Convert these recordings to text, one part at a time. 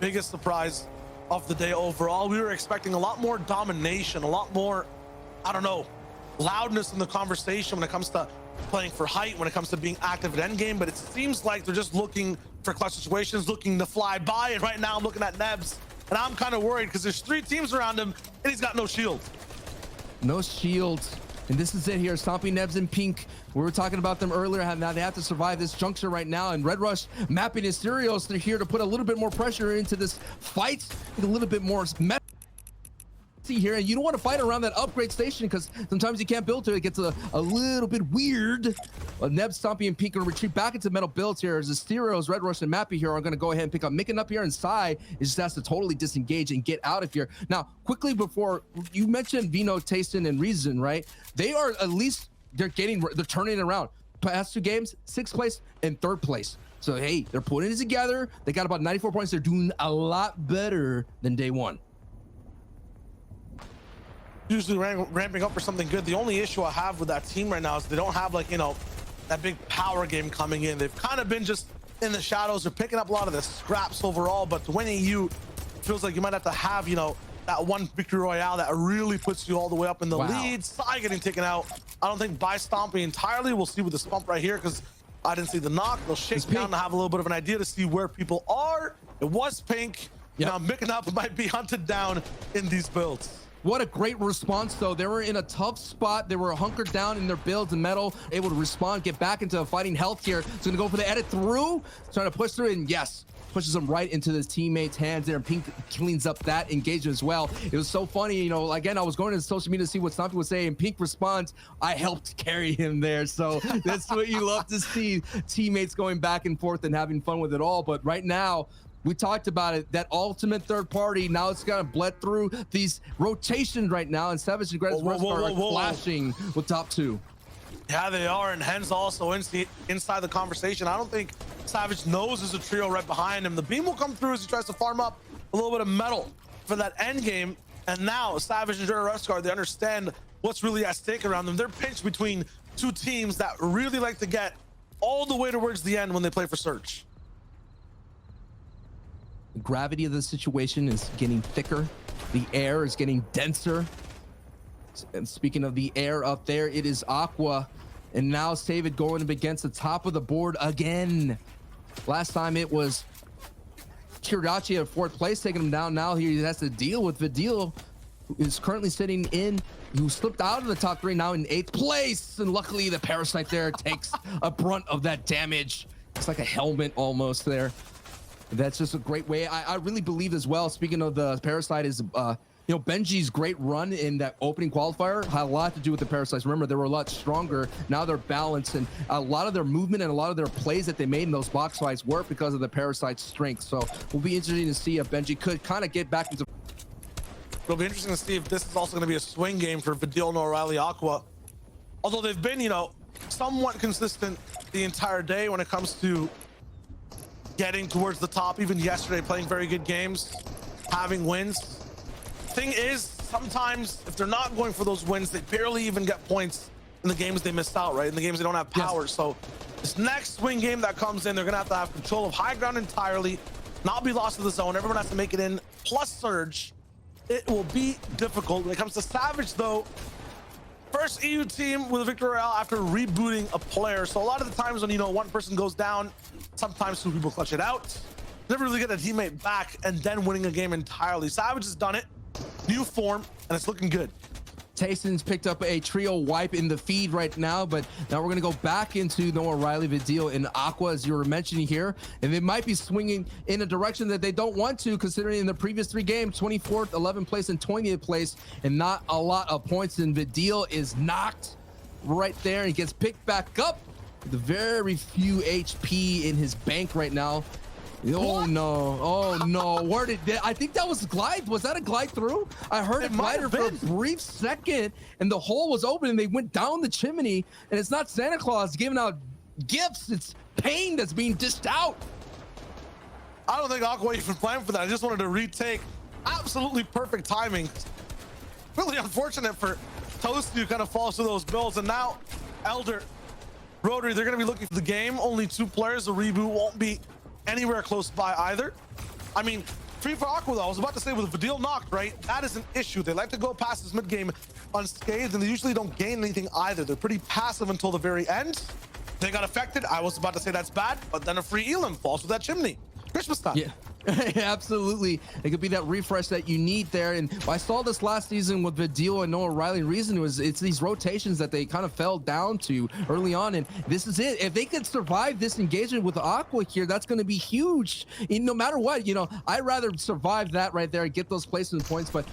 biggest surprise of the day overall. We were expecting a lot more domination, a lot more, I don't know, loudness in the conversation when it comes to playing for height, when it comes to being active at endgame, but it seems like they're just looking for clutch situations, looking to fly by. And right now I'm looking at Nebs, and I'm kind of worried because there's 3 teams around him and he's got no shield. No shield. And this is it here, stomping Nebs in pink. We were talking about them earlier, how now they have to survive this juncture right now, and Red Rush mapping his Asterios. They're here to put a little bit more pressure into this fight, a little bit more messy here, and you don't want to fight around that upgrade station because sometimes you can't build to it. It gets a little bit weird. Nebs, Stompy, and Pink are going to retreat back into metal builds here as the Asterios, Red Rush, and Mappy here are going to go ahead and pick up Micken up here, and Sai is just has to totally disengage and get out of here. Now, quickly before, you mentioned Vino, Tayson, and Reason, right? They are at least, they're turning it around. Past 2 games, 6th place and 3rd place. So, hey, they're putting it together. They got about 94 points. They're doing a lot better than day one. Usually ramping up for something good. The only issue I have with that team right now is they don't have, like, you know, that big power game coming in. They've kind of been just in the shadows. They're picking up a lot of the scraps overall, but to win EU, it feels like you might have to have, you know, that one victory royale that really puts you all the way up in the lead. Sai getting taken out. I don't think by Stompy entirely. We'll see with the Stump right here because I didn't see the knock. They'll shake down to have a little bit of an idea to see where people are. It was Pink. Now Micken up might be hunted down in these builds. What a great response, though. They were in a tough spot. They were hunkered down in their builds and metal, able to respond, get back into fighting health here. So gonna go for the edit through, trying to push through, and yes, pushes him right into his teammate's hands there. And Pink cleans up that engagement as well. It was so funny, you know, again, I was going to social media to see what Stompy was saying, and Pink responds, I helped carry him there. So that's what you love to see, teammates going back and forth and having fun with it all. But right now, we talked about it, that ultimate third party, now it's kind of bled through these rotations right now, and Savage and Greatest are clashing with top 2. Yeah, they are, and Hen's also inside the conversation. I don't think Savage knows there's a trio right behind him. The beam will come through as he tries to farm up a little bit of metal for that end game, and now Savage and Rescar, they understand what's really at stake around them. They're pinched between 2 teams that really like to get all the way towards the end when they play for Search. The gravity of the situation is getting thicker. The air is getting denser. And speaking of the air up there, it is Aqua. And now Savage going up against the top of the board again. Last time it was Kirachi at 4th place, taking him down. Now he has to deal with Vidil, who is currently sitting in, who slipped out of the top 3, now in 8th place. And luckily the Parasite there takes a brunt of that damage. It's like a helmet almost there. That's just a great way. I really believe as well, speaking of the Parasite, is you know, Benji's great run in that opening qualifier had a lot to do with the Parasites. Remember, they were a lot stronger. Now they're balanced, and a lot of their movement and a lot of their plays that they made in those box fights were because of the Parasite's strength. So we'll be interesting to see if Benji could kind of get back into. It'll be interesting to see if this is also going to be a swing game for Vidil and O'Reilly Aqua. Although they've been, you know, somewhat consistent the entire day when it comes to getting towards the top. Even yesterday, playing very good games, having wins. Thing is, sometimes if they're not going for those wins, they barely even get points in the games they missed out, right? In the games they don't have power. Yes. So this next swing game that comes in, they're gonna have control of high ground entirely, not be lost to the zone. Everyone has to make it in, plus Surge. It will be difficult. When it comes to Savage, though, first EU team with a victory royale after rebooting a player. So a lot of the times when, you know, one person goes down, sometimes 2 people clutch it out. Never really get a teammate back and then winning a game entirely. Savage has done it, new form, and it's looking good. Tayson's picked up a trio wipe in the feed right now, but now we're going to go back into Noah Riley, Vidil, and Aqua, as you were mentioning here, and they might be swinging in a direction that they don't want to, considering in the previous 3 games, 24th, 11th place, and 20th place, and not a lot of points. And Vidil is knocked right there, and he gets picked back up with very few HP in his bank right now. Oh no, oh no, where did that? I think that was glide. Was that a glide through? I heard a glider for a brief second and the hole was open and they went down the chimney, and it's not Santa Claus giving out gifts, it's pain that's being dished out. I don't think Aqua even planned for that. I just wanted to retake. Absolutely perfect timing. Really unfortunate for Toasty, who kind of falls to those builds. And now Elder, Rotary, they're going to be looking for the game. Only 2 players. The reboot won't be anywhere close by either. I mean, free for Aqua though. I was about to say with Vidil knocked, right? That is an issue. They like to go past this mid game unscathed, and they usually don't gain anything either. They're pretty passive until the very end. They got affected. I was about to say that's bad, but then a free Elam falls with that chimney. Christmas time. Yeah. Absolutely. It could be that refresh that you need there. And I saw this last season with Vidil and Noah Riley. The reason was it's these rotations that they kind of fell down to early on. And this is it. If they could survive this engagement with Aqua here, that's going to be huge. And no matter what, you know, I'd rather survive that right there and get those placement points. But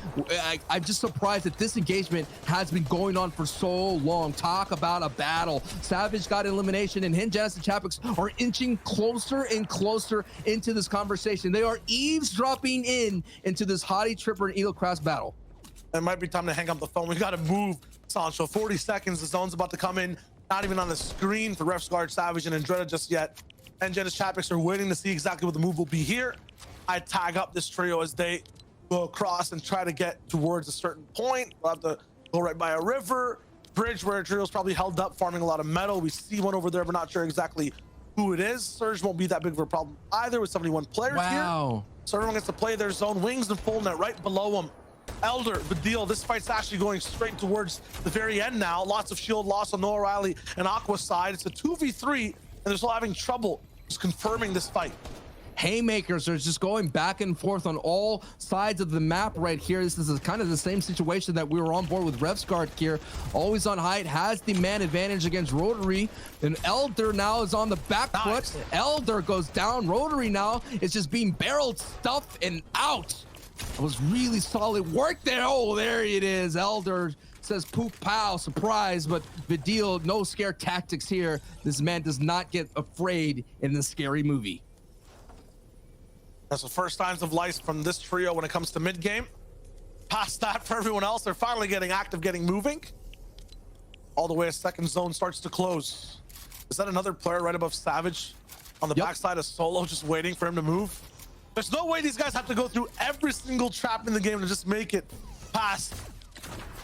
I'm just surprised that this engagement has been going on for so long. Talk about a battle. Savage got elimination, and Janice and Chapix are inching closer and closer into this conversation. They are eavesdropping into this Hottie, Tripper, and Eelcrest battle. It might be time to hang up the phone. We got to move, Sancho. 40 seconds. The zone's about to come in. Not even on the screen for Refsguard, Savage, and Andretta just yet. And Genesis Chapix are waiting to see exactly what the move will be here. I tag up this trio as they go across and try to get towards a certain point. We'll have to go right by a river. Bridge where Trio's probably held up, farming a lot of metal. We see one over there, but not sure exactly who it is. Surge won't be that big of a problem either with 71 players here. So everyone gets to play their zone. Wings and full net right below them. Elder, Vidil, this fight's actually going straight towards the very end now. Lots of shield loss on Noah Riley and Aqua's side. It's a 2v3, and they're still having trouble just confirming this fight. Haymakers are just going back and forth on all sides of the map right here. This is kind of the same situation that we were on board with Refsguard here. Always on height, has the man advantage against Rotary, and Elder now is on the back foot. Elder goes down. Rotary now is just being barreled, stuffed, and out. It was really solid work there. Oh, there it is. Elder says poop pow, surprise, but Vidil, no scare tactics here. This man does not get afraid in the scary movie. That's the first signs of life from this trio when it comes to mid game. Past that, for everyone else, they're finally getting active, getting moving. All the way a second zone starts to close. Is that another player right above Savage on the backside of Solo, just waiting for him to move? There's no way these guys have to go through every single trap in the game to just make it past,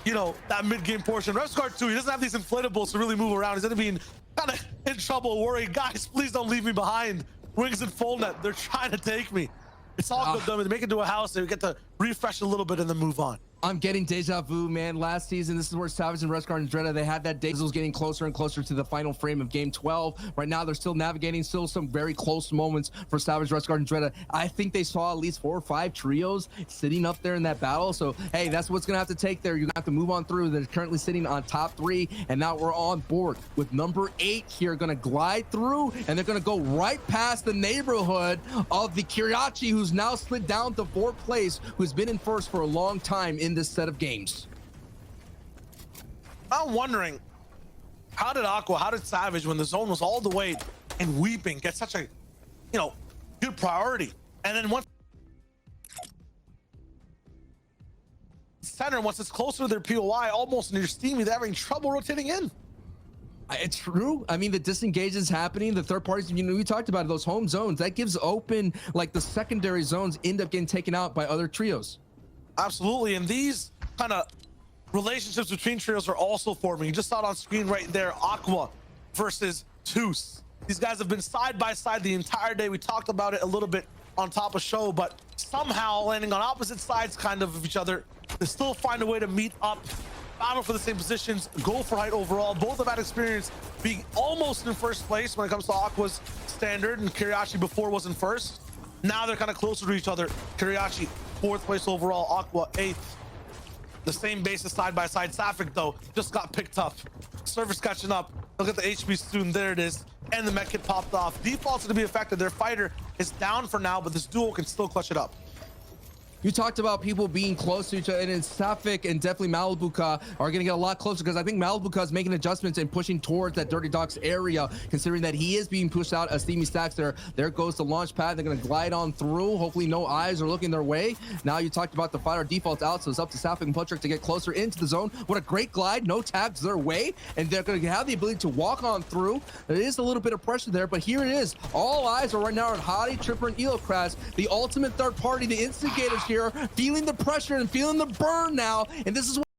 you know, that mid game portion. Refsguard too, he doesn't have these inflatables to really move around. He's gonna be kind of in trouble, worried. Guys, please don't leave me behind. Wings and full net, they're trying to take me. It's all good though. They make it to a house, they get to refresh a little bit and then move on. I'm getting deja vu, man. Last season, this is where Savage and Refsguard and Andretta, they had that day. This was getting closer and closer to the final frame of game 12. Right now, they're still navigating, still some very close moments for Savage, Refsguard, and Andretta. I think they saw at least 4 or 5 trios sitting up there in that battle. So, hey, that's what's going to have to take there. You're going to have to move on through. They're currently sitting on top 3, and now we're on board with number 8 here, going to glide through, and they're going to go right past the neighborhood of the Kiriachi, who's now slid down to 4th place, who's been in first for a long time in this set of games. I'm wondering, how did Aqua, how did Savage, when the zone was all the way and weeping, get such a, you know, good priority? And then once center, once it's closer to their POI, almost near Steamy, they're having trouble rotating in. It's true. I mean, the disengage is happening. The third parties, you know, we talked about it, those home zones, that gives open, like the secondary zones end up getting taken out by other trios. Absolutely, and these kind of relationships between trios are also forming. You just saw it on screen right there, Aqua versus Toos. These guys have been side by side the entire day. We talked about it a little bit on top of show, but somehow landing on opposite sides kind of each other, they still find a way to meet up, battle for the same positions, go for height overall. Both have had experience being almost in first place when it comes to Aqua's standard, and Kiriachi before was in first. Now they're kind of closer to each other. Kiriachi 4th place overall, Aqua 8th. The same basis side by side. Sapphic though just got picked up. Service catching up. Look at the HP soon. There it is. And the mech kit popped off. Default's to be affected. Their fighter is down for now, but this duo can still clutch it up. You talked about people being close to each other, and then Sapphic and definitely Malibuka are going to get a lot closer, because I think Malibuka is making adjustments and pushing towards that Dirty Docks area, considering that he is being pushed out as Steamy Stacks there. There goes the launch pad. They're going to glide on through. Hopefully no eyes are looking their way. Now you talked about the fighter defaults out, so it's up to Sapphic and Putrick to get closer into the zone. What a great glide. No tags their way, and they're going to have the ability to walk on through. There is a little bit of pressure there, but here it is. All eyes are right now on Hottie, Tripper, and Eelcrest, the ultimate third party, the instigators here, feeling the pressure and feeling the burn now, and this is what